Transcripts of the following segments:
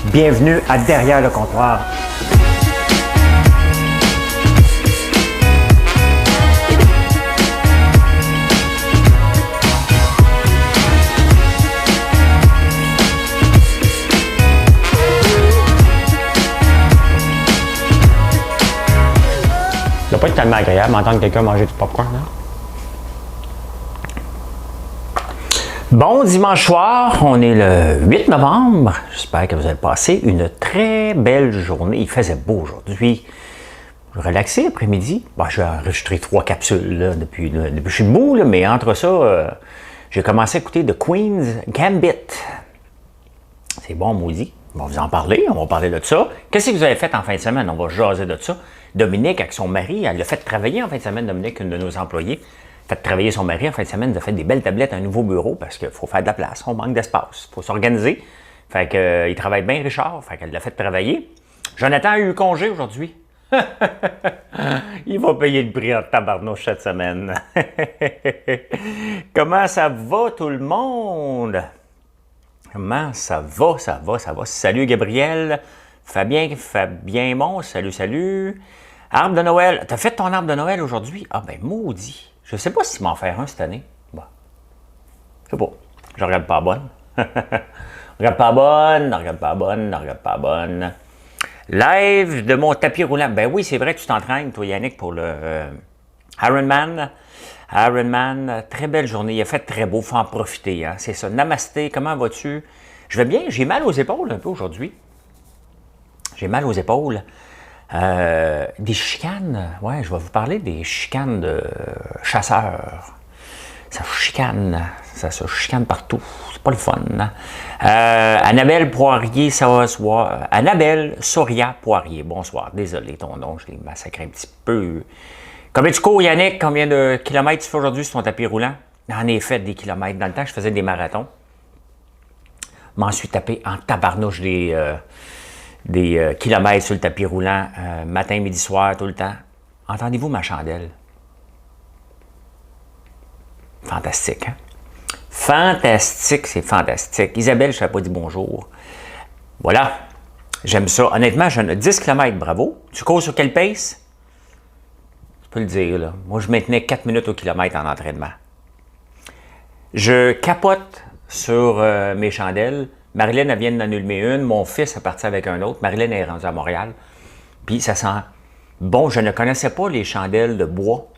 Bienvenue à Derrière le comptoir. Ça doit pas être tellement agréable d'entendre quelqu'un manger du popcorn, hein? Bon dimanche soir, on est le 8 novembre. J'espère que vous avez passé une très belle journée. Il faisait beau aujourd'hui. Relaxé après-midi. Bon, j'ai enregistré 3 capsules là, depuis que je suis debout, là, mais entre ça, j'ai commencé à écouter The Queen's Gambit. C'est bon, maudit. On va vous en parler, on va parler de ça. Qu'est-ce que vous avez fait en fin de semaine? On va jaser de ça. Dominique, avec son mari, elle l'a fait travailler en fin de semaine, Dominique, une de nos employés. Fait travailler son mari en fin de semaine, il a fait des belles tablettes, un nouveau bureau parce qu'il faut faire de la place, on manque d'espace, il faut s'organiser. Fait que, il travaille bien, Richard, fait qu'elle l'a fait travailler. Jonathan a eu congé aujourd'hui. Il va payer le prix en tabarnouche cette semaine. Comment ça va tout le monde? Comment ça va, ça va, ça va? Salut Gabriel, Fabien Mon, salut. Arbre de Noël, t'as fait ton arbre de Noël aujourd'hui? Ah ben maudit. Je sais pas s'il m'en faire un cette année. Bon. Je sais pas. Je regarde pas la bonne. Regarde pas la bonne. Live de mon tapis roulant. Ben oui, c'est vrai que tu t'entraînes, toi, Yannick, pour le Ironman. Très belle journée. Il a fait très beau. Faut en profiter. Hein? C'est ça. Namasté, comment vas-tu? Je vais bien. J'ai mal aux épaules un peu aujourd'hui. Des chicanes, ouais, je vais vous parler des chicanes de chasseurs. Ça se chicane partout. C'est pas le fun. Hein? Annabelle Soria Poirier, bonsoir. Désolé, ton nom, je l'ai massacré un petit peu. Combien tu cours, Yannick? Combien de kilomètres tu fais aujourd'hui sur ton tapis roulant? J'en ai fait des kilomètres. Dans le temps, je faisais des marathons. M'en suis tapé en tabarnouche des kilomètres sur le tapis roulant, matin, midi, soir, tout le temps. Entendez-vous ma chandelle? Fantastique, hein? Fantastique, c'est fantastique. Isabelle, je ne t'avais pas dit bonjour. Voilà, j'aime ça. Honnêtement, j'en ai 10 km, bravo. Tu cours sur quelle pace? Tu peux le dire, là. Moi, je maintenais 4 minutes au kilomètre en entraînement. Je capote sur mes chandelles. Marilyn, elle vient d'en allumer une. Mon fils est parti avec un autre. Marilyn est rendue à Montréal. Puis ça sent bon. Je ne connaissais pas les chandelles de bois.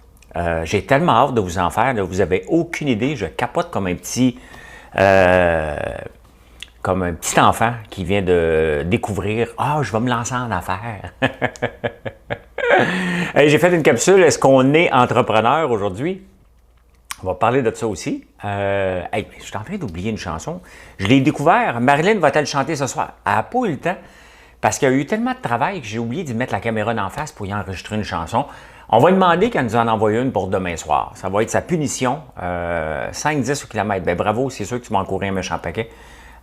J'ai tellement hâte de vous en faire. Là, vous n'avez aucune idée. Je capote comme un petit enfant qui vient de découvrir. Ah, je vais me lancer en affaires. Hey, j'ai fait une capsule. Est-ce qu'on est entrepreneur aujourd'hui? On va parler de ça aussi. Hey, je suis en train d'oublier une chanson. Je l'ai découvert. Marilyn va-t-elle chanter ce soir? Elle n'a pas eu le temps parce qu'il y a eu tellement de travail que j'ai oublié d'y mettre la caméra d'en face pour y enregistrer une chanson. On va lui demander qu'elle nous en envoie une pour demain soir. Ça va être sa punition. 5-10 au kilomètre. Ben bravo, c'est sûr que tu m'as encouragé un méchant paquet.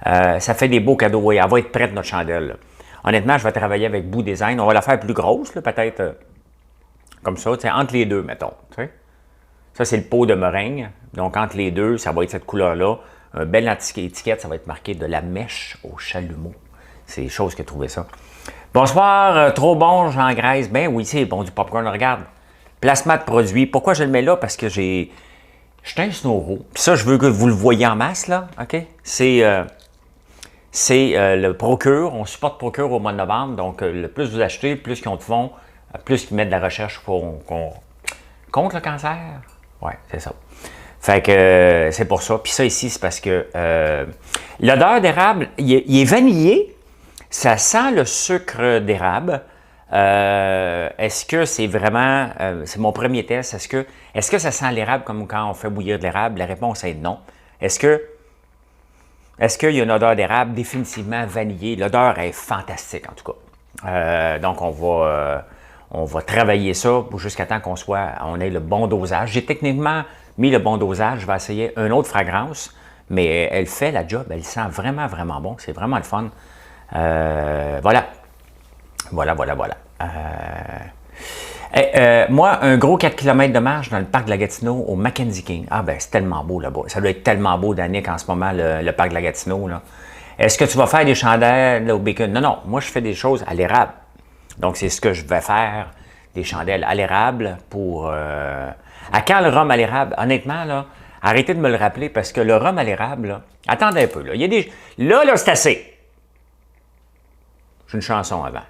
Ça fait des beaux cadeaux. Oui, elle va être prête, notre chandelle. Là. Honnêtement, je vais travailler avec Boo Design. On va la faire plus grosse, peut-être comme ça, entre les deux, mettons. T'sais. Ça, c'est le pot de meringue. Donc, entre les deux, ça va être cette couleur-là. Un bel étiquette, ça va être marqué de la mèche au chalumeau. C'est chose qui a trouvé ça. Bonsoir, trop bon, j'engraisse. Ben oui, c'est bon du popcorn. Regarde, placement de produit. Pourquoi je le mets là? Parce que je suis un snowro. Puis ça, je veux que vous le voyez en masse, là. OK? C'est le Procure. On supporte Procure au mois de novembre. Donc, le plus vous achetez, plus qu'ils ont de fonds, plus qu'ils mettent de la recherche contre le cancer. Oui, c'est ça. Fait que c'est pour ça. Puis ça ici, c'est parce que l'odeur d'érable, il est vanillé. Ça sent le sucre d'érable. Est-ce que c'est vraiment... c'est mon premier test. Est-ce que ça sent l'érable comme quand on fait bouillir de l'érable? La réponse est non. Est-ce qu'il y a une odeur d'érable? Définitivement vanillée. L'odeur est fantastique, en tout cas. Donc, on va travailler ça jusqu'à temps qu'on ait le bon dosage. J'ai techniquement mis le bon dosage. Je vais essayer une autre fragrance, mais elle fait la job. Elle sent vraiment, vraiment bon. C'est vraiment le fun. Voilà. Moi, un gros 4 km de marche dans le parc de la Gatineau au Mackenzie King. Ah ben, c'est tellement beau là-bas. Ça doit être tellement beau d'Annick en ce moment, le parc de la Gatineau. Là. Est-ce que tu vas faire des chandelles au bacon? Non, non, moi je fais des choses à l'érable. Donc c'est ce que je vais faire, des chandelles à l'érable pour... À quand le rhum à l'érable? Honnêtement, là, arrêtez de me le rappeler parce que le rhum à l'érable, là, attendez un peu, là, il y a des... Là, c'est assez. J'ai une chanson avant.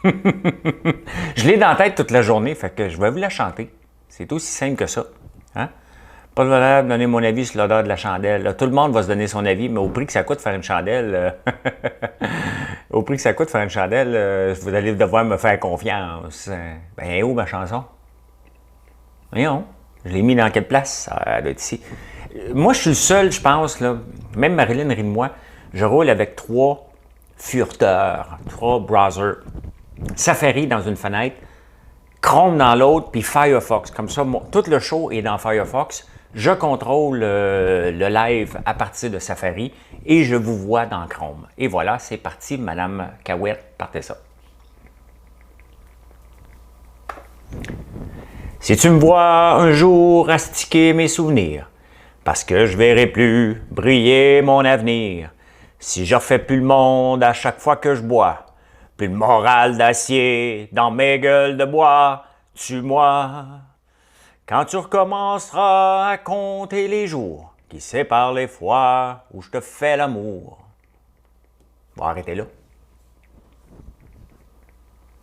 Je l'ai dans la tête toute la journée, fait que je vais vous la chanter. C'est aussi simple que ça. Hein? Pas de valeur de donner mon avis sur l'odeur de la chandelle. Là, tout le monde va se donner son avis, mais au prix que ça coûte faire une chandelle, au prix que ça coûte faire une chandelle, vous allez devoir me faire confiance. Ben, où ma chanson? Voyons, je l'ai mis dans quelle place? Elle doit être ici. Moi, je suis le seul, je pense, là, même Marilyn rit de moi, je roule avec 3 furteurs, 3 browsers. Safari dans une fenêtre, Chrome dans l'autre, puis Firefox. Comme ça, tout le show est dans Firefox. Je contrôle le live à partir de Safari et je vous vois dans Chrome. Et voilà, c'est parti, Madame Cahouette, partez ça. Si tu me vois un jour astiquer mes souvenirs, parce que je verrai plus briller mon avenir, si je refais plus le monde à chaque fois que je bois, plus de morale d'acier dans mes gueules de bois, tue-moi. Quand tu recommenceras à compter les jours qui séparent les fois où je te fais l'amour. Bon, arrêtez là.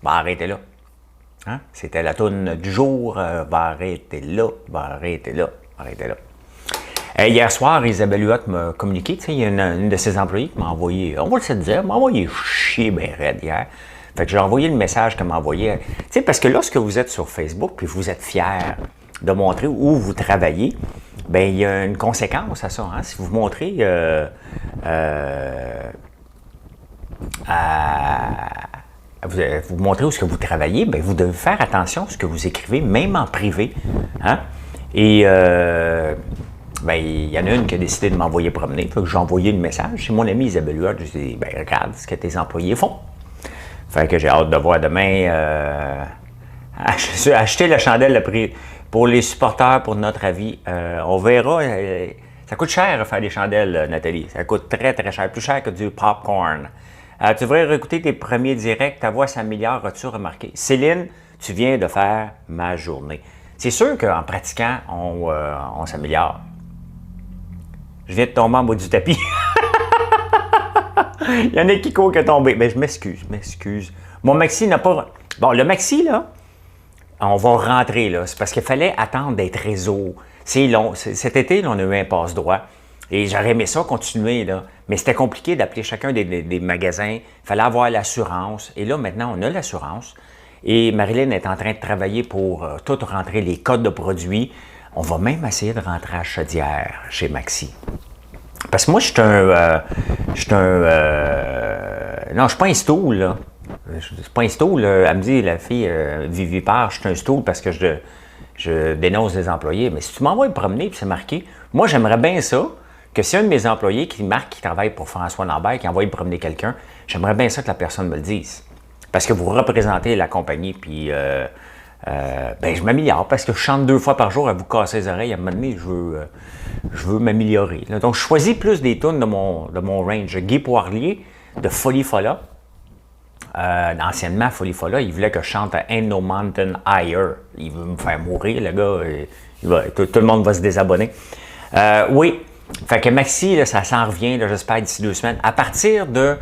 Bon, arrêtez là. Hein? C'était la toune du jour. Arrêtez là, arrêtez là, arrêtez là. Hier soir, Isabelle Huot m'a communiqué, il y a une de ses employés qui m'a envoyé, on va le dire, m'a envoyé chier ben raide hier. Fait que j'ai envoyé le message qu'elle m'a envoyé. Tu sais, parce que lorsque vous êtes sur Facebook, puis vous êtes fier de montrer où vous travaillez, bien, il y a une conséquence à ça. Hein? Si vous montrez vous montrez où est-ce que vous travaillez, bien, vous devez faire attention à ce que vous écrivez, même en privé. Hein? Et ben, il y en a une qui a décidé de m'envoyer promener. Fait que j'ai envoyé le message. C'est mon ami Isabelle Huot. Je lui ai dit, ben, regarde ce que tes employés font. Fait que j'ai hâte de voir demain. Acheter la chandelle pour les supporters, pour notre avis. On verra. Ça coûte cher faire des chandelles, Nathalie. Ça coûte très, très cher. Plus cher que du popcorn. Tu devrais réécouter tes premiers directs. Ta voix s'améliore, as-tu remarqué? Céline, tu viens de faire ma journée. C'est sûr qu'en pratiquant, on s'améliore. Je viens de tomber en bas du tapis. Il y en a qui courent que tomber. Mais je m'excuse. Mon maxi n'a pas... Bon, le maxi, là, on va rentrer, là. C'est parce qu'il fallait attendre d'être réseau. C'est long. Cet été, là, on a eu un passe-droit. Et j'aurais aimé ça continuer, là. Mais c'était compliqué d'appeler chacun des magasins. Il fallait avoir l'assurance. Et là, maintenant, on a l'assurance. Et Marilyn est en train de travailler pour tout rentrer les codes de produits. On va même essayer de rentrer à Chaudière, chez Maxi. Parce que moi, je suis non, je suis pas un stool, là. C'est pas un stool. Elle me dit, la fille vivipare, je suis un stool parce que je dénonce les employés. Mais si tu m'envoies promener et c'est marqué, moi, j'aimerais bien ça, que si un de mes employés qui marque, qui travaille pour François Lambert, qui envoie promener quelqu'un, j'aimerais bien ça que la personne me le dise. Parce que vous représentez la compagnie, puis ben, je m'améliore parce que je chante 2 fois par jour à vous casser les oreilles. À un moment donné, je veux m'améliorer. Donc, je choisis plus des tunes de mon range. Guy Poirier, de Folie Folla. Anciennement, Folie Folla, il voulait que je chante Ain't No Mountain Higher. Il veut me faire mourir, le gars. Tout le monde va se désabonner. Oui, fait que Maxi, là, ça s'en revient, j'espère, d'ici 2 semaines. À partir de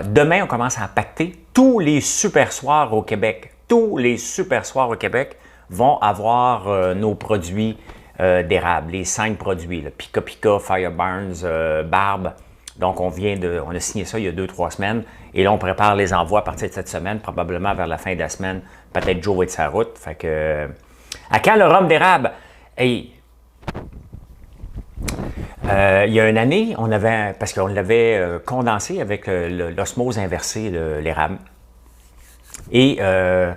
demain, on commence à impacter tous les super soirs au Québec. Tous les super soirs au Québec vont avoir nos produits d'érable, les 5 produits, là, Pika Pika, Fireburns, Barbe. Donc, on a signé ça il y a 2-3 semaines. Et là, on prépare les envois à partir de cette semaine, probablement vers la fin de la semaine. Peut-être Joe va être sur la route. Fait que, à quand le rhum d'érable? Hey, il y a une année, parce qu'on l'avait condensé avec l'osmose inversée, l'érable. Et le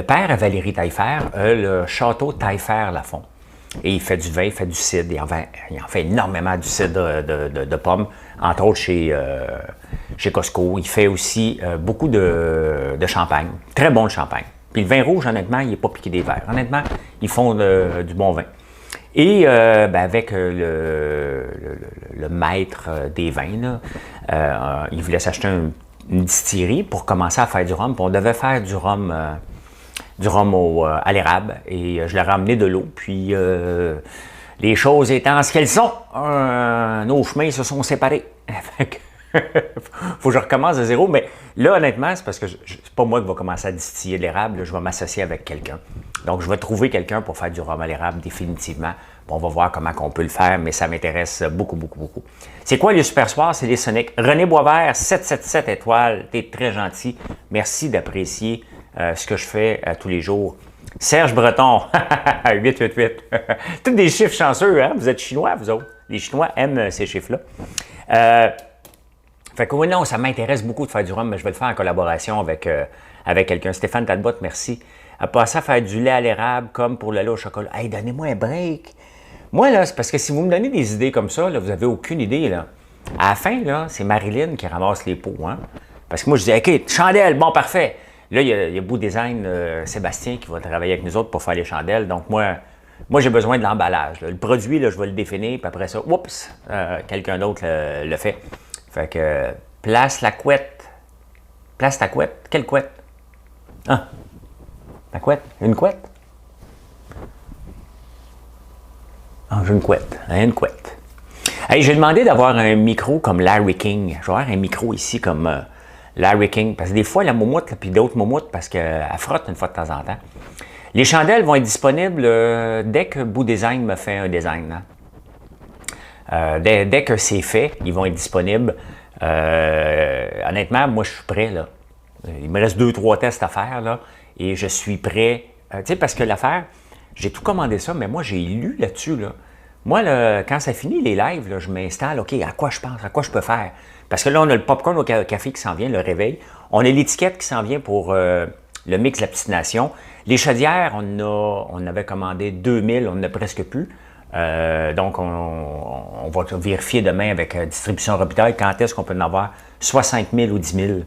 père à Valérie Taillefer a le château Taillefer-Lafont. Et il fait du vin, il fait du cidre. Il en fait énormément du cidre de pommes, entre autres chez Costco. Il fait aussi beaucoup de champagne. Très bon le champagne. Puis le vin rouge, honnêtement, il n'est pas piqué des verres. Honnêtement, ils font du bon vin. Et avec le maître des vins, là, il voulait s'acheter une distillerie pour commencer à faire du rhum. Puis on devait faire du rhum à l'érable. Et je leur ai amené de l'eau. Puis les choses étant ce qu'elles sont, nos chemins se sont séparés. Faut que je recommence à zéro. Mais là, honnêtement, c'est parce que c'est pas moi qui va commencer à distiller de l'érable. Je vais m'associer avec quelqu'un. Donc, je vais trouver quelqu'un pour faire du rhum à l'érable définitivement. Bon, on va voir comment on peut le faire, mais ça m'intéresse beaucoup, beaucoup, beaucoup. C'est quoi les Super Soirs? C'est les Sonic. René Boisvert, 777 étoiles. T'es très gentil. Merci d'apprécier ce que je fais tous les jours. Serge Breton, 888. Tous des chiffres chanceux, hein? Vous êtes chinois, vous autres. Les Chinois aiment ces chiffres-là. Fait que oui, non, ça m'intéresse beaucoup de faire du rhum, mais je vais le faire en collaboration avec quelqu'un. Stéphane Talbot, merci. À passer à faire du lait à l'érable comme pour le lait au chocolat. Hey, donnez-moi un break. Moi, là, c'est parce que si vous me donnez des idées comme ça, là, vous n'avez aucune idée, là. À la fin, là, c'est Marilyn qui ramasse les pots, hein. Parce que moi, je dis, OK, chandelle, bon, parfait. Là, il y a Beau Design, Sébastien, qui va travailler avec nous autres pour faire les chandelles. Donc, moi j'ai besoin de l'emballage. Le produit, là, je vais le définir, puis après ça, oups, quelqu'un d'autre le fait. Fait que, place la couette. Place ta couette. Quelle couette? Ah, la couette? Une couette? Ah, j'ai une couette. Une couette. Hey, j'ai demandé d'avoir un micro comme Larry King. Je vais avoir un micro ici comme Larry King. Parce que des fois, la moumoute, puis d'autres moumoutes, parce qu'elle frotte une fois de temps en temps. Les chandelles vont être disponibles dès que Beau Design me fait un design. Hein? Dès que c'est fait, ils vont être disponibles. Honnêtement, moi, je suis prêt, là. Il me reste 2-3 tests à faire, là, et je suis prêt. Tu sais, parce que l'affaire, j'ai tout commandé ça, mais moi, j'ai lu là-dessus, là. Moi, là, quand ça finit, les lives, là, je m'installe, OK, à quoi je pense, à quoi je peux faire? Parce que là, on a le popcorn au café qui s'en vient, le réveil. On a l'étiquette qui s'en vient pour le mix de la petite nation. Les chaudières, on avait commandé 2000, on n'en a presque plus. Donc, on va vérifier demain avec Distribution Robitaille quand est-ce qu'on peut en avoir 60 000 ou 10 000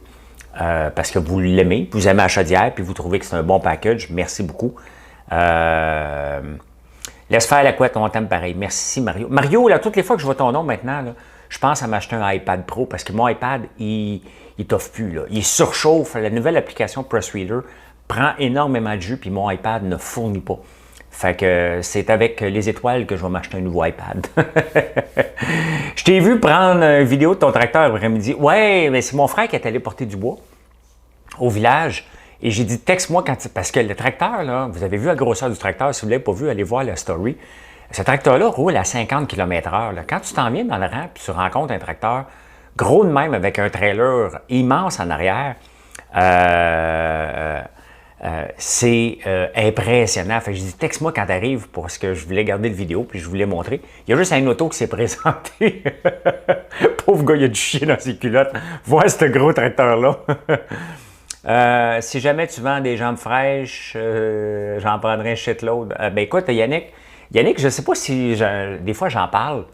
parce que vous l'aimez, vous aimez la chaudière, puis vous trouvez que c'est un bon package. Merci beaucoup. Laisse faire la couette, on t'aime pareil. Merci Mario. Mario, là, toutes les fois que je vois ton nom maintenant, là, je pense à m'acheter un iPad Pro parce que mon iPad, il t'offre plus. Là. Il surchauffe. La nouvelle application Pressreader prend énormément de jus, puis mon iPad ne fournit pas. Fait que c'est avec les étoiles que je vais m'acheter un nouveau iPad. Je t'ai vu prendre une vidéo de ton tracteur l'après-midi. Ouais, mais c'est mon frère qui est allé porter du bois au village. Et j'ai dit, texte-moi quand... Parce que le tracteur, là, vous avez vu la grosseur du tracteur. Si vous ne l'avez pas vu, allez voir la story. Ce tracteur-là roule à 50 km/h. Quand tu t'en viens dans le rang et tu rencontres un tracteur gros de même avec un trailer immense en arrière, c'est impressionnant. Fait que je dis, texte-moi quand tu arrives parce que je voulais garder le vidéo puis je voulais montrer. Il y a juste un auto qui s'est présenté. Pauvre gars, il a du chien dans ses culottes. Vois ce gros tracteur-là. Si jamais tu vends des jambes fraîches, j'en prendrai un shitload. Ben écoute, Yannick, je ne sais pas si... des fois, j'en parle.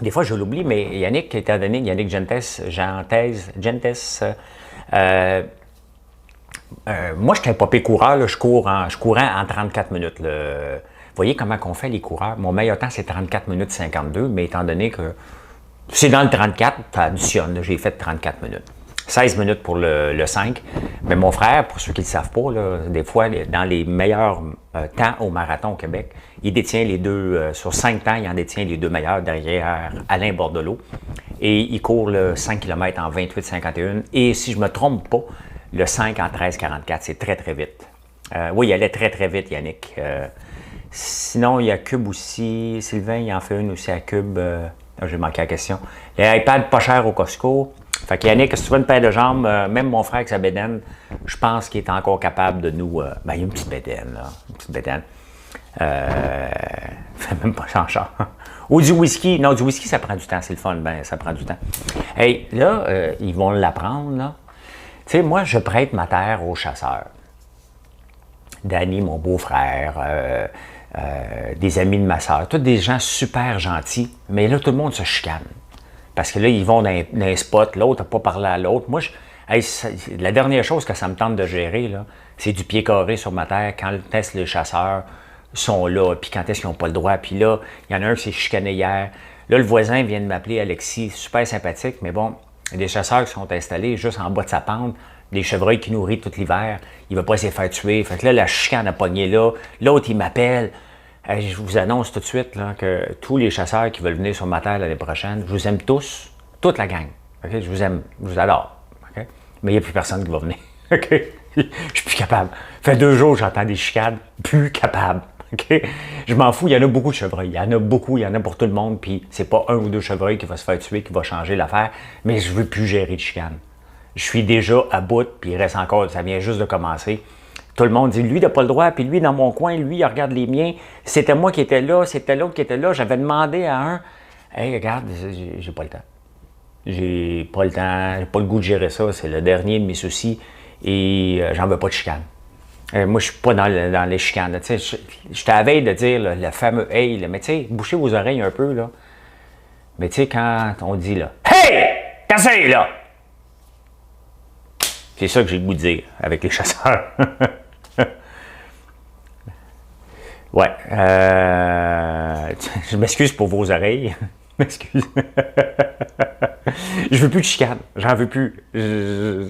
Des fois, je l'oublie, mais Yannick, étant donné Yannick Gentes, moi, je suis un popé coureur, là, je courais en 34 minutes. Là. Vous voyez comment on fait les coureurs? Mon meilleur temps, c'est 34 minutes 52, mais étant donné que c'est dans le 34, ça additionne, j'ai fait 34 minutes. 16 minutes pour le 5. Mais mon frère, pour ceux qui ne le savent pas, là, des fois, dans les meilleurs temps au marathon au Québec, il détient les deux, sur 5 temps, il en détient les 2 meilleurs derrière Alain Bordelot. Et il court le 5 km en 28,51. Et si je ne me trompe pas, le 5 en 13,44. C'est très, très vite. Oui, il allait très, très vite, Yannick. Sinon, il y a Cube aussi. Sylvain, il en fait une aussi à Cube. J'ai manqué la question. Les iPads pas chers au Costco. Fait que Yannick, si tu veux une paire de jambes, même mon frère avec sa bédaine, je pense qu'il est encore capable de nous... ben, il y a une petite bédaine, là. Une petite bédaine. Fait même pas changement. Ou du whisky. Non, du whisky, ça prend du temps. C'est le fun. Ben, ça prend du temps. Hey, là, ils vont l'apprendre, là. Tu sais, moi, je prête ma terre aux chasseurs. Danny, mon beau-frère, des amis de ma soeur, tous des gens super gentils. Mais là, tout le monde se chicane. Parce que là, ils vont dans un spot, l'autre n'a pas parlé à l'autre. Moi, la dernière chose que ça me tente de gérer, là, c'est du pied carré sur ma terre quand le test les chasseurs sont là, puis quand est-ce qu'ils n'ont pas le droit. Puis là, il y en a un qui s'est chicané hier. Là, le voisin vient de m'appeler, Alexis, super sympathique, mais bon, il y a des chasseurs qui sont installés juste en bas de sa pente, des chevreuils qui nourrissent tout l'hiver. Il ne va pas se faire tuer. Fait que là, la chicane a pogné là. L'autre, il m'appelle. Je vous annonce tout de suite là, que tous les chasseurs qui veulent venir sur ma terre l'année prochaine, je vous aime tous, toute la gang. Okay? Je vous aime, je vous adore. Okay? Mais il n'y a plus personne qui va venir. Okay? Je suis plus capable. Ça fait 2 jours que j'entends des chicanes. Plus capable. Okay? Je m'en fous, il y en a beaucoup de chevreuils. Il y en a beaucoup, il y en a pour tout le monde. Puis c'est pas 1 ou 2 chevreuils qui va se faire tuer, qui va changer l'affaire. Mais je veux plus gérer de chicanes. Je suis déjà à bout, puis il reste encore, ça vient juste de commencer. Tout le monde dit, lui, il n'a pas le droit, puis lui, dans mon coin, lui, il regarde les miens. C'était moi qui étais là, c'était l'autre qui était là. J'avais demandé à un, hey, regarde, j'ai pas le temps. J'ai pas le temps, j'ai pas le goût de gérer ça. C'est le dernier de mes soucis et j'en veux pas de chicane. Moi, je suis pas dans les chicanes. J'étais à la veille de dire le fameux hey, là, mais tu sais, bouchez vos oreilles un peu, là. Mais tu sais, quand on dit là, hey, qu'est-ce que c'est, là? C'est ça que j'ai le goût de dire avec les chasseurs. Ouais. Je m'excuse pour vos oreilles. Je m'excuse. Je veux plus de chicane. J'en veux plus. Je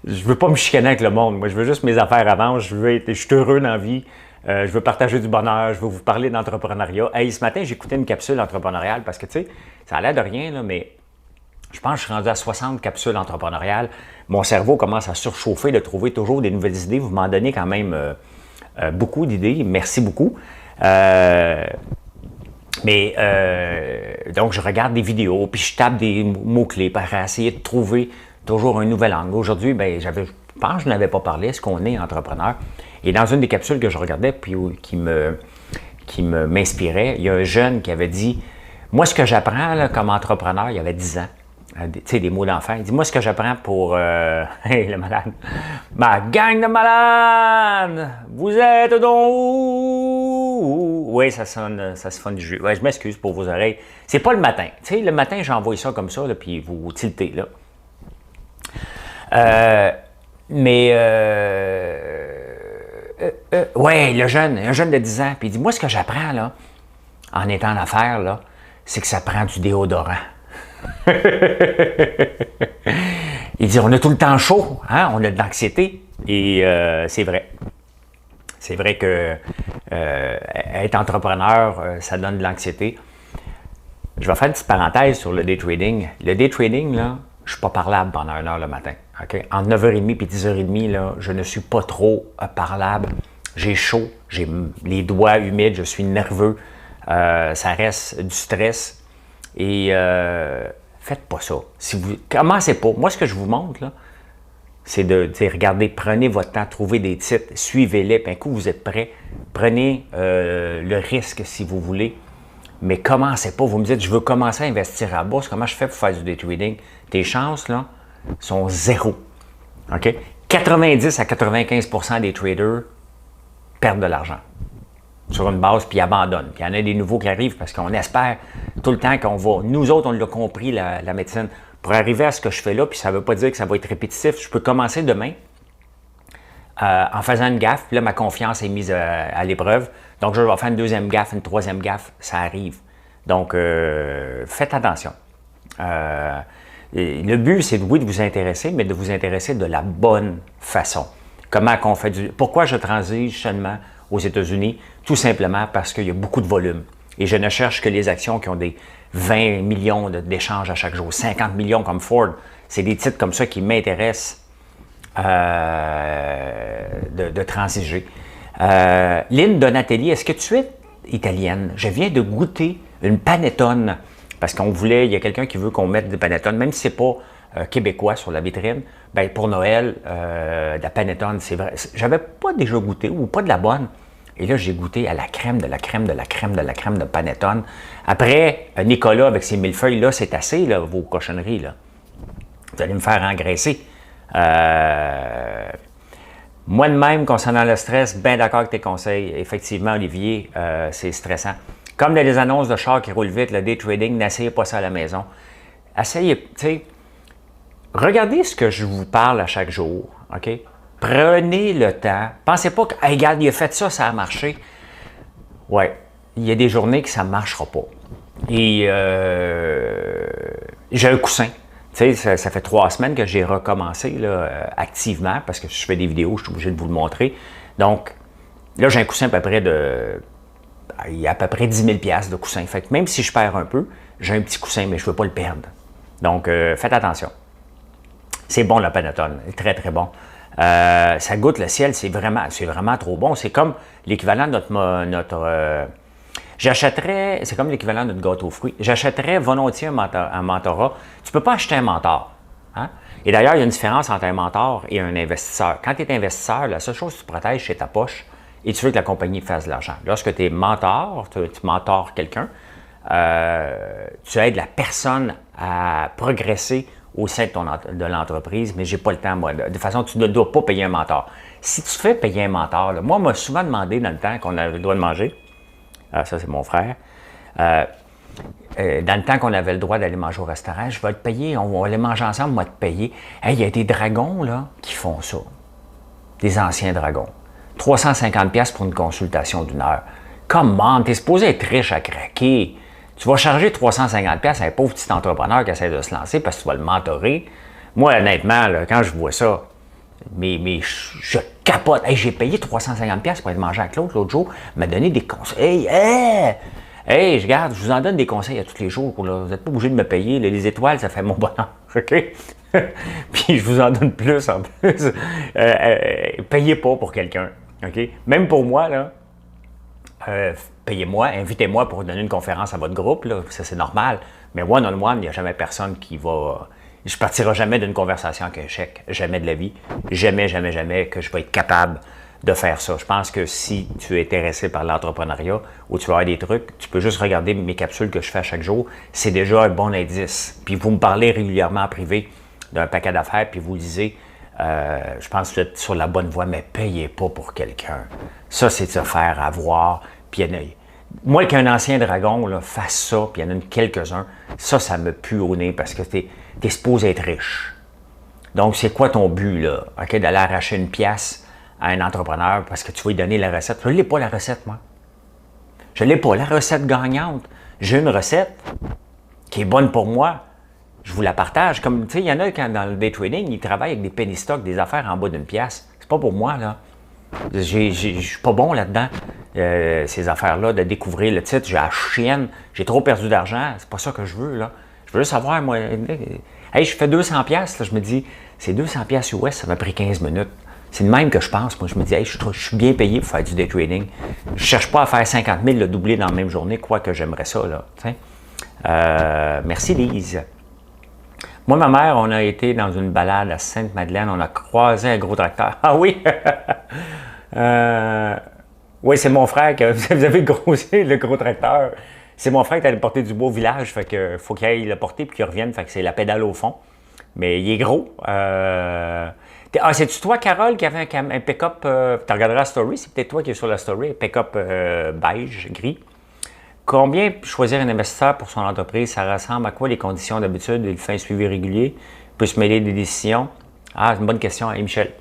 veux pas me chicaner avec le monde. Moi, je veux juste mes affaires avancent. Je suis heureux dans la vie. Je veux partager du bonheur. Je veux vous parler d'entrepreneuriat. Hey, ce matin, j'ai écouté une capsule entrepreneuriale parce que, tu sais, ça a l'air de rien, là, mais je pense que je suis rendu à 60 capsules entrepreneuriales. Mon cerveau commence à surchauffer de trouver toujours des nouvelles idées. Vous m'en donnez quand même beaucoup d'idées. Merci beaucoup. Donc, je regarde des vidéos, puis je tape des mots-clés pour essayer de trouver toujours un nouvel angle. Aujourd'hui, ben, je pense que je n'avais pas parlé, est-ce qu'on est entrepreneur? Et dans une des capsules que je regardais, puis qui m'inspirait, il y a un jeune qui avait dit, moi, ce que j'apprends là, comme entrepreneur, il y avait 10 ans, tu sais, des mots d'enfant. Il dit, moi, ce que j'apprends pour... hey, le malade. Ma gang de malades! Vous êtes donc où? Oui, ça se fonde du jeu. Ouais, je m'excuse pour vos oreilles. C'est pas le matin. Tu sais, le matin, j'envoie ça comme ça, là, puis vous tiltez, là. Ouais, un jeune de 10 ans, puis il dit, moi, ce que j'apprends, là, en étant en affaires, là, c'est que ça prend du déodorant. Il dit, on a tout le temps chaud, hein? On a de l'anxiété, et c'est vrai. C'est vrai que être entrepreneur, ça donne de l'anxiété. Je vais faire une petite parenthèse sur le day trading. Le day trading, là, je ne suis pas parlable pendant 1 heure le matin. Okay? Entre 9h30 et 10h30, là, je ne suis pas trop parlable. J'ai chaud, j'ai les doigts humides, je suis nerveux. Ça reste du stress. Et faites pas ça. Si vous commencez pas. Moi, ce que je vous montre, là, c'est de dire, regardez, prenez votre temps, trouvez des titres, suivez-les, puis un coup, vous êtes prêts. Prenez le risque si vous voulez, mais commencez pas. Vous me dites, je veux commencer à investir à la bourse, comment je fais pour faire du day trading? Tes chances, là, sont 0. OK? 90 à 95% des traders perdent de l'argent sur une base, puis abandonnent. Puis il y en a des nouveaux qui arrivent parce qu'on espère tout le temps qu'on va... Nous autres, on l'a compris, la médecine. Pour arriver à ce que je fais là, puis ça ne veut pas dire que ça va être répétitif, je peux commencer demain en faisant une gaffe, puis là, ma confiance est mise à l'épreuve. Donc, je vais faire une 2e gaffe, une 3e gaffe, ça arrive. Donc, faites attention. Le but, c'est oui de vous intéresser, mais de vous intéresser de la bonne façon. Comment on fait du... Pourquoi je transige seulement aux États-Unis? Tout simplement parce qu'il y a beaucoup de volume. Et je ne cherche que les actions qui ont des 20 millions d'échanges à chaque jour, 50 millions comme Ford. C'est des titres comme ça qui m'intéressent de transiger. Lynn Donatelli, est-ce que tu es italienne? Je viens de goûter une panettone, parce qu'on voulait, il y a quelqu'un qui veut qu'on mette des panettones, même si ce n'est pas québécois sur la vitrine. Bien, pour Noël, la panettone, c'est vrai. J'avais pas déjà goûté, ou pas de la bonne. Et là, j'ai goûté à la crème, de la crème, de la crème, de la crème de panettone. Après, Nicolas, avec ses millefeuilles, là, c'est assez, là, vos cochonneries, là. Vous allez me faire engraisser. Moi de même, concernant le stress, bien d'accord avec tes conseils. Effectivement, Olivier, c'est stressant. Comme dans les annonces de chars qui roulent vite, le day trading, n'essayez pas ça à la maison. Essayez, tu sais, regardez ce que je vous parle à chaque jour, OK? Prenez le temps. Pensez pas que, hey, regarde, il a fait ça, ça a marché. Ouais, il y a des journées que ça ne marchera pas. Et j'ai un coussin. Tu sais, ça fait 3 semaines que j'ai recommencé là, activement parce que je fais des vidéos, je suis obligé de vous le montrer. Donc, là, j'ai un coussin à peu près il y a à peu près 10 000 $ de coussin. Fait que même si je perds un peu, j'ai un petit coussin, mais je ne veux pas le perdre. Donc, faites attention. C'est bon, le Panettone. Très, très bon. Ça goûte le ciel, c'est vraiment trop bon. C'est comme l'équivalent de notre j'achèterais, c'est comme l'équivalent de notre gâteau aux fruits. J'achèterais volontiers un mentorat. Tu ne peux pas acheter un mentor. Hein? Et d'ailleurs, il y a une différence entre un mentor et un investisseur. Quand tu es investisseur, la seule chose que tu protèges, c'est ta poche et tu veux que la compagnie fasse de l'argent. Lorsque tu es mentor, tu mentors quelqu'un, tu aides la personne à progresser au sein de l'entreprise, mais je n'ai pas le temps, moi. De toute façon, tu ne dois pas payer un mentor. Si tu fais payer un mentor, là, moi, on m'a souvent demandé dans le temps qu'on avait le droit de manger, ça c'est mon frère, dans le temps qu'on avait le droit d'aller manger au restaurant, je vais te payer, on va aller manger ensemble, moi te payer. Hey, il y a des dragons là, qui font ça, des anciens dragons. 350 $ pour une consultation d'1 heure. Comment? T'es supposé être riche à craquer. Tu vas charger 350 $ à un pauvre petit entrepreneur qui essaie de se lancer parce que tu vas le mentorer. Moi, honnêtement, là, quand je vois ça, mais je capote. Hey, j'ai payé 350 $ pour aller manger avec l'autre jour, m'a donné des conseils. Hey, regarde, je vous en donne des conseils à tous les jours. Là. Vous n'êtes pas obligé de me payer. Les étoiles, ça fait mon bonheur. OK? Puis je vous en donne plus en plus. Payez pas pour quelqu'un. OK? Même pour moi, là. Payez-moi, invitez-moi pour donner une conférence à votre groupe, là, ça c'est normal. Mais one-on-one, il n'y a jamais personne qui va. Je ne partirai jamais d'une conversation avec un chèque, jamais de la vie. Jamais, jamais, jamais que je vais être capable de faire ça. Je pense que si tu es intéressé par l'entrepreneuriat ou tu veux avoir des trucs, tu peux juste regarder mes capsules que je fais chaque jour. C'est déjà un bon indice. Puis vous me parlez régulièrement en privé d'un paquet d'affaires, puis vous lisez. Je pense que vous êtes sur la bonne voie, mais payez pas pour quelqu'un. Ça, c'est de se faire avoir. Puis moi, qu'un ancien dragon là, fasse ça, puis il y en a quelques-uns, ça me pue au nez parce que tu es supposé être riche. Donc, c'est quoi ton but, là? Okay, d'aller arracher une pièce à un entrepreneur parce que tu vas lui donner la recette. Je ne l'ai pas, la recette, moi. Je ne l'ai pas, la recette gagnante. J'ai une recette qui est bonne pour moi. Je vous la partage. Comme, tu sais, il y en a quand dans le day trading, ils travaillent avec des penny stocks, des affaires en bas d'une pièce. C'est pas pour moi, là. Je suis pas bon là-dedans, ces affaires-là, de découvrir le titre. J'ai la chienne, j'ai trop perdu d'argent. C'est pas ça que je veux, là. Je veux juste savoir, moi, hey, je fais 200 $, là, je me dis, c'est 200 $ US, ça m'a pris 15 minutes. C'est le même que je pense. Moi, je me dis, hey, je suis bien payé pour faire du day trading. Je cherche pas à faire 50 000 le doublé dans la même journée, quoique j'aimerais ça, là. Merci, Lise. Moi, ma mère, on a été dans une balade à Sainte-Madeleine, on a croisé un gros tracteur. Ah oui! Oui, c'est mon frère que vous avez grossi le gros tracteur. C'est mon frère qui allait porter du bois au village, fait que faut qu'il aille le porter puis qu'il revienne, fait que c'est la pédale au fond. Mais il est gros. C'est-tu toi, Carole, qui avait un pick-up, tu regarderas la story, c'est peut-être toi qui es sur la story, un pick-up beige, gris. Combien choisir un investisseur pour son entreprise? Ça ressemble à quoi les conditions d'habitude? Il fait un suivi régulier, il peut se mêler des décisions. Ah, c'est une bonne question. Hey, Michel,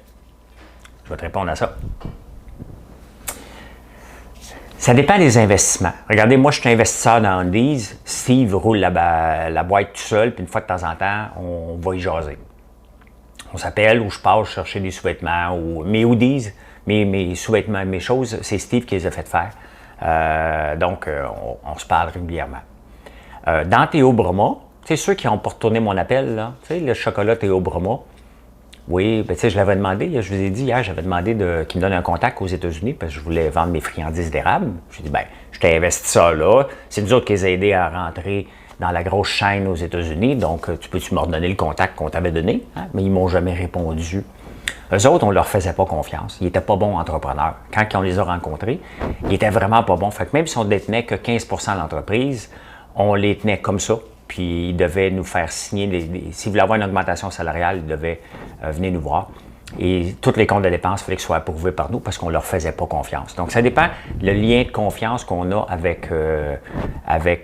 je vais te répondre à ça. Ça dépend des investissements. Regardez, moi, je suis investisseur dans Undies. Steve roule la boîte tout seul, puis une fois de temps en temps, on va y jaser. On s'appelle ou je passe chercher des sous-vêtements ou mes hoodies, mes sous-vêtements, mes choses, c'est Steve qui les a fait faire. Donc, on se parle régulièrement. Dans Théo Broma, tu sais, ceux qui n'ont pas retourné mon appel, là, tu sais, le chocolat Théo Broma, oui, ben, tu sais, je l'avais demandé, je vous ai dit hier, j'avais demandé qu'il me donne un contact aux États-Unis parce que je voulais vendre mes friandises d'érable. J'ai dit, ben, je t'ai investi ça là, c'est nous autres qui les a aidés à rentrer dans la grosse chaîne aux États-Unis, donc tu peux-tu me redonner le contact qu'on t'avait donné? Hein? Mais ils ne m'ont jamais répondu. Eux autres, on ne leur faisait pas confiance. Ils n'étaient pas bons entrepreneurs. Quand on les a rencontrés, ils n'étaient vraiment pas bons. Fait que même si on ne détenait que 15 % de l'entreprise, on les tenait comme ça. Puis ils devaient nous faire signer s'ils voulaient avoir une augmentation salariale, ils devaient venir nous voir. Et tous les comptes de dépenses, il fallait qu'ils soient approuvés par nous parce qu'on ne leur faisait pas confiance. Donc, ça dépend le lien de confiance qu'on a avec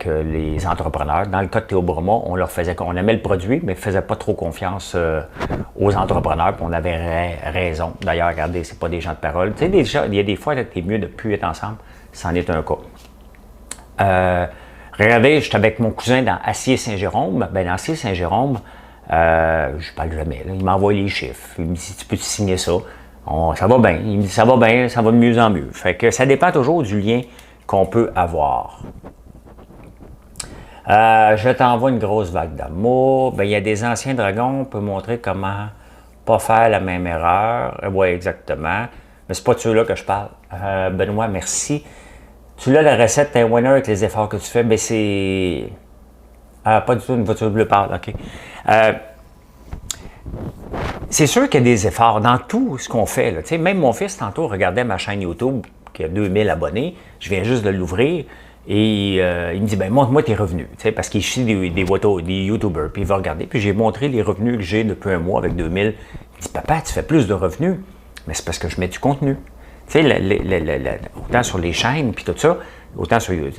les entrepreneurs. Dans le cas de Théo Broma, on aimait le produit, mais ne faisait pas trop confiance aux entrepreneurs, puis on avait raison. D'ailleurs, regardez, c'est pas des gens de parole. Tu sais, il y a des fois, c'est mieux de ne plus être ensemble. C'en est un cas. Regardez, j'étais avec mon cousin dans Acier-Saint-Jérôme. Ben, dans Acier-Saint-Jérôme, je parle jamais. Là. Il m'envoie les chiffres. Il me dit, tu peux signer ça? Ça va bien. Il me dit, ça va bien, ça va de mieux en mieux. Fait que ça dépend toujours du lien qu'on peut avoir. Je t'envoie une grosse vague d'amour. Ben, il y a des anciens dragons, on peut montrer comment pas faire la même erreur. Oui, exactement. Mais c'est pas de ceux-là que je parle. Benoît, merci. Tu l'as la recette, t'es un winner avec les efforts que tu fais. Ben, c'est. Pas du tout une voiture bleue pâle, OK. C'est sûr qu'il y a des efforts dans tout ce qu'on fait. Là. Même mon fils, tantôt, regardait ma chaîne YouTube qui a 2000 abonnés. Je viens juste de l'ouvrir. Et il me dit, ben montre-moi tes revenus, parce qu'il suit des YouTubers, puis il va regarder. Puis j'ai montré les revenus que j'ai depuis un mois avec 2000. Il dit, papa, tu fais plus de revenus, mais c'est parce que je mets du contenu. Autant sur les chaînes, puis tout ça, autant sur il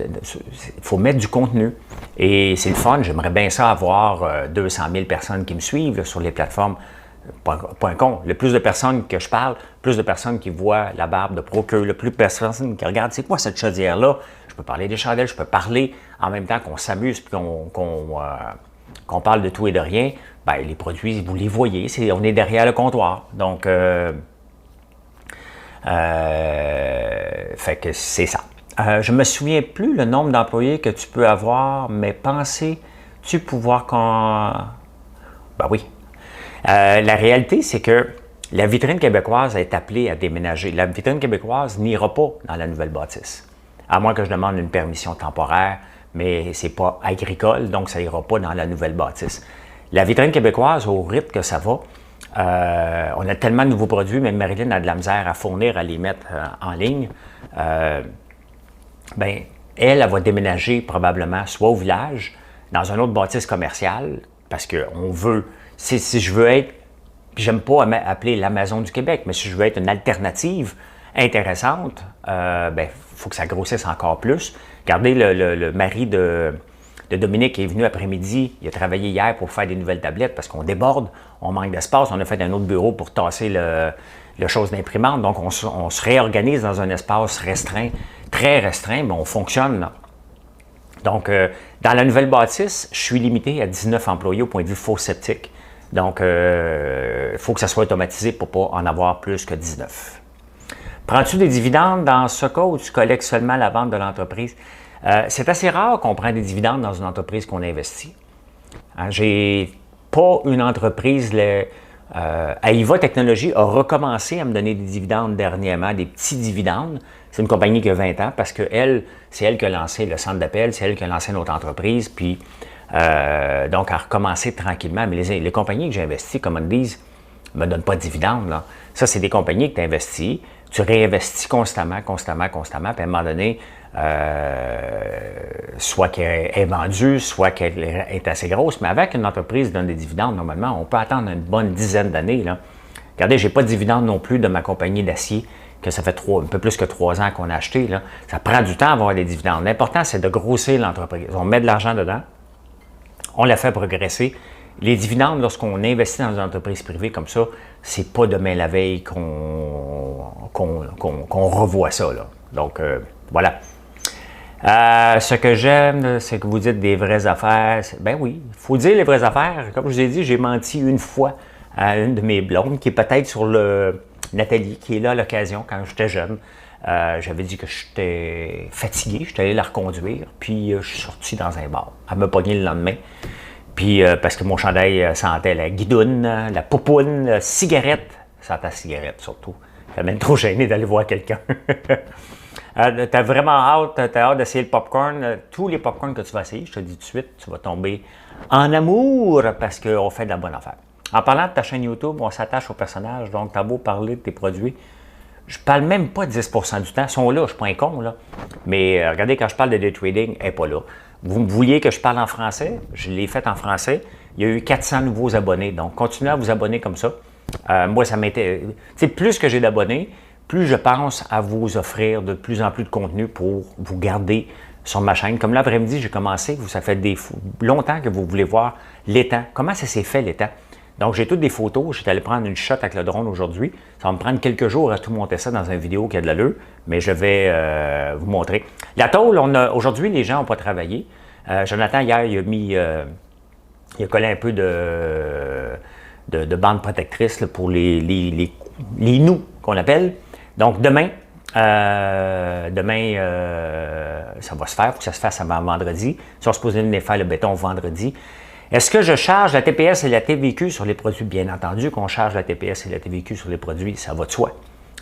faut mettre du contenu. Et c'est le fun, j'aimerais bien ça avoir 200 000 personnes qui me suivent là, sur les plateformes. Pas un con. Le plus de personnes que je parle, plus de personnes qui voient la barbe de Procure, le plus de personnes qui regardent, c'est quoi cette chaudière-là? Je peux parler des chandelles, je peux parler en même temps qu'on s'amuse et qu'on parle de tout et de rien. Bien, les produits, vous les voyez, on est derrière le comptoir. Donc, fait que c'est ça. Je ne me souviens plus le nombre d'employés que tu peux avoir, mais pensais-tu pouvoir Ben oui. La réalité, c'est que la vitrine québécoise est appelée à déménager. La vitrine québécoise n'ira pas dans la nouvelle bâtisse, à moins que je demande une permission temporaire, mais ce n'est pas agricole, donc ça n'ira pas dans la nouvelle bâtisse. La vitrine québécoise, au rythme que ça va, on a tellement de nouveaux produits, même Marilyn a de la misère à fournir, à les mettre en ligne. Ben, elle va déménager probablement soit au village, dans une autre bâtisse commerciale, parce qu'on veut... Si je veux être, puis j'aime pas appeler l'Amazon du Québec, mais si je veux être une alternative intéressante, ben, faut que ça grossisse encore plus. Regardez le mari de Dominique qui est venu après-midi, il a travaillé hier pour faire des nouvelles tablettes parce qu'on déborde, on manque d'espace, on a fait un autre bureau pour tasser le chose d'imprimante, donc on se réorganise dans un espace restreint, très restreint, mais on fonctionne là. Donc, dans la nouvelle bâtisse, je suis limité à 19 employés au point de vue fosse septique. Donc, il faut que ça soit automatisé pour ne pas en avoir plus que 19. Prends-tu des dividendes dans ce cas où tu collectes seulement la vente de l'entreprise? C'est assez rare qu'on prenne des dividendes dans une entreprise qu'on investit. Hein, j'ai pas une entreprise... AIVA Technologies a recommencé à me donner des dividendes dernièrement, des petits dividendes. C'est une compagnie qui a 20 ans parce que c'est elle qui a lancé le centre d'appel, c'est elle qui a lancé notre entreprise. Puis, donc, elle a recommencé tranquillement. Mais les compagnies que j'ai investies, comme on dit, ne me donnent pas de dividendes. Là. Ça, c'est des compagnies que tu investis. Tu réinvestis constamment. Puis, à un moment donné, soit qu'elle est vendue, soit qu'elle est assez grosse. Mais avant qu'une entreprise donne des dividendes, normalement, on peut attendre une bonne dizaine d'années. Là. Regardez, je n'ai pas de dividendes non plus de ma compagnie d'acier, que ça fait un peu plus que 3 ans qu'on a acheté. Là. Ça prend du temps à avoir des dividendes. L'important, c'est de grossir l'entreprise. On met de l'argent dedans, on la fait progresser. Les dividendes, lorsqu'on investit dans une entreprise privée comme ça, c'est pas demain la veille qu'on revoit ça. Là. Donc, voilà. Ce que j'aime, c'est que vous dites des vraies affaires. Ben oui, il faut dire les vraies affaires. Comme je vous ai dit, j'ai menti une fois à une de mes blondes, qui est peut-être sur Nathalie, qui est là à l'occasion quand j'étais jeune. J'avais dit que j'étais fatigué, j'étais allé la reconduire, puis je suis sorti dans un bar. Elle m'a pogné le lendemain. Puis, parce que mon chandail sentait la guidoune, la poupoune, la cigarette. Ça sentait la cigarette, surtout. J'étais même trop gêné d'aller voir quelqu'un. T'as vraiment hâte, d'essayer le popcorn. Tous les popcorns que tu vas essayer, je te dis tout de suite, tu vas tomber en amour parce qu'on fait de la bonne affaire. En parlant de ta chaîne YouTube, on s'attache au personnage, donc t'as beau parler de tes produits. Je parle même pas 10% du temps. Ils sont là, je ne suis pas un con, là. Mais regardez, quand je parle de day trading, elle n'est pas là. Vous vouliez que je parle en français? Je l'ai fait en français. Il y a eu 400 nouveaux abonnés. Donc, continuez à vous abonner comme ça. Moi, ça m'intéresse. Plus que j'ai d'abonnés, plus je pense à vous offrir de plus en plus de contenu pour vous garder sur ma chaîne. Comme l'après-midi, j'ai commencé, ça fait longtemps que vous voulez voir l'étang. Comment ça s'est fait, l'étang? Donc, j'ai toutes des photos. J'étais allé prendre une shot avec le drone aujourd'hui. Ça va me prendre quelques jours à tout monter ça dans une vidéo qui a de l'allure, mais je vais vous montrer. La tôle, aujourd'hui, les gens n'ont pas travaillé. Jonathan, hier, il a collé un peu de bande protectrice là, pour les nous qu'on appelle. Donc, demain, ça va se faire. Il faut que ça se fasse avant vendredi. Si on se pose venir faire le béton vendredi. Est-ce que je charge la TPS et la TVQ sur les produits? Bien entendu qu'on charge la TPS et la TVQ sur les produits, ça va de soi.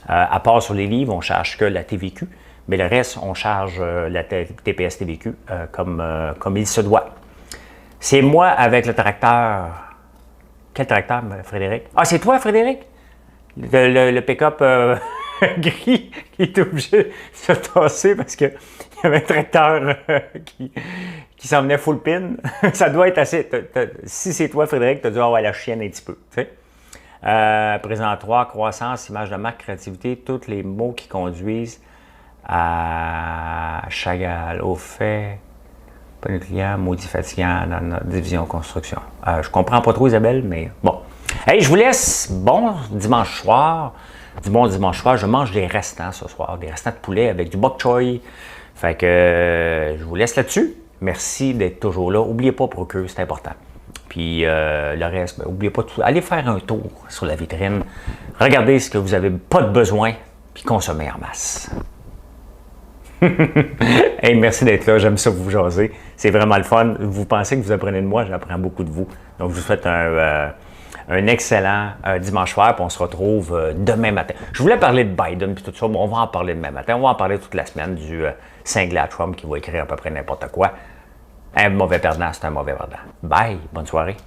À part sur les livres, on ne charge que la TVQ, mais le reste, on charge la TPS TVQ comme il se doit. C'est moi avec le tracteur. Quel tracteur, Frédéric? Ah, c'est toi, Frédéric? Le pick-up gris qui est obligé de se tasser parce qu'il y avait un tracteur qui s'en venait full pin. Ça doit être assez... Si c'est toi, Frédéric, tu as dû avoir la chienne un petit peu. Tu sais? Présentoir, croissance, image de marque, créativité, tous les mots qui conduisent à Chagall, au fait, pas de client, maudit fatigant dans notre division construction. Je comprends pas trop, Isabelle, mais bon. Hey, je vous laisse. Bon dimanche soir. Du bon dimanche soir. Je mange des restants ce soir. Des restants de poulet avec du bok choy. Fait que je vous laisse là-dessus. Merci d'être toujours là. N'oubliez pas Procure, c'est important. Puis le reste, n'oubliez pas tout. Allez faire un tour sur la vitrine. Regardez ce que vous n'avez pas de besoin. Puis consommez en masse. Hey, merci d'être là. J'aime ça vous jaser. C'est vraiment le fun. Vous pensez que vous apprenez de moi, j'apprends beaucoup de vous. Donc, je vous souhaite un excellent dimanche soir, puis on se retrouve demain matin. Je voulais parler de Biden et tout ça, mais on va en parler demain matin. On va en parler toute la semaine du cinglé à Trump qui va écrire à peu près n'importe quoi. Un mauvais perdant, c'est un mauvais perdant. Bye, bonne soirée.